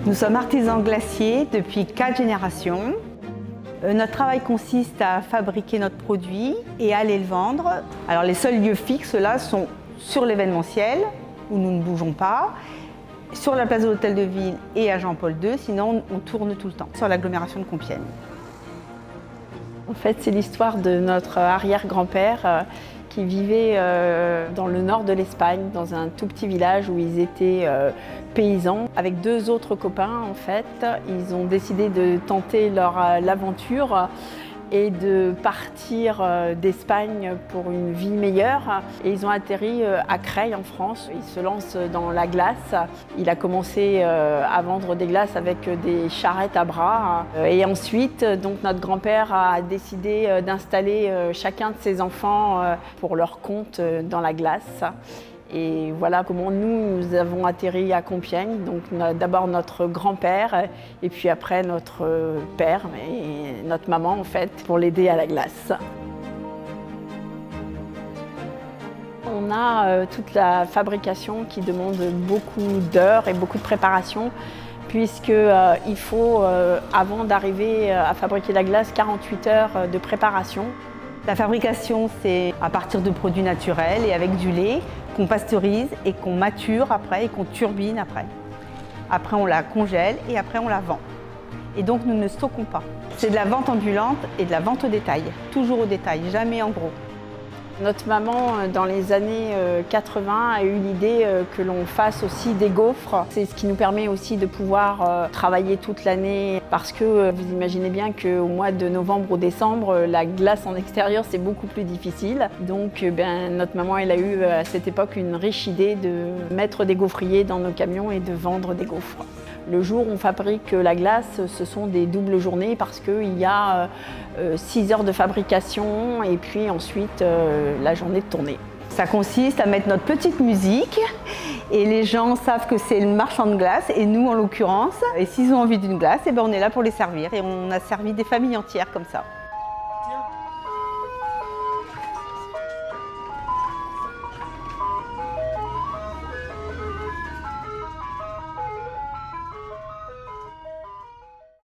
Nous sommes artisans glaciers depuis 4 générations. Notre travail consiste à fabriquer notre produit et à aller le vendre. Alors les seuls lieux fixes là sont sur l'événementiel, où nous ne bougeons pas, sur la place de l'Hôtel de Ville et à Jean-Paul II, sinon on tourne tout le temps sur l'agglomération de Compiègne. En fait, c'est l'histoire de notre arrière-grand-père qui vivait dans le nord de l'Espagne, dans un tout petit village où ils étaient paysans. Avec 2 autres copains, en fait, ils ont décidé de tenter l'aventure et de partir d'Espagne pour une vie meilleure. Et ils ont atterri à Creil en France. Ils se lancent dans la glace. Il a commencé à vendre des glaces avec des charrettes à bras. Et ensuite, donc, notre grand-père a décidé d'installer chacun de ses enfants pour leur compte dans la glace. Et voilà comment nous avons atterri à Compiègne. Donc d'abord notre grand-père et puis après notre père et notre maman en fait pour l'aider à la glace. On a toute la fabrication qui demande beaucoup d'heures et beaucoup de préparation puisqu'il faut, avant d'arriver à fabriquer la glace, 48 heures de préparation. La fabrication, c'est à partir de produits naturels et avec du lait qu'on pasteurise et qu'on mature après et qu'on turbine après. Après, on la congèle et après, on la vend. Et donc, nous ne stockons pas. C'est de la vente ambulante et de la vente au détail. Toujours au détail, jamais en gros. Notre maman, dans les années 80, a eu l'idée que l'on fasse aussi des gaufres. C'est ce qui nous permet aussi de pouvoir travailler toute l'année parce que vous imaginez bien qu'au mois de novembre ou décembre, la glace en extérieur, c'est beaucoup plus difficile. Donc notre maman, elle a eu à cette époque une riche idée de mettre des gaufriers dans nos camions et de vendre des gaufres. Le jour où on fabrique la glace, ce sont des doubles journées parce qu'il y a 6 heures de fabrication et puis ensuite la journée de tournée. Ça consiste à mettre notre petite musique et les gens savent que c'est le marchand de glace et nous en l'occurrence. Et s'ils ont envie d'une glace, on est là pour les servir et on a servi des familles entières comme ça.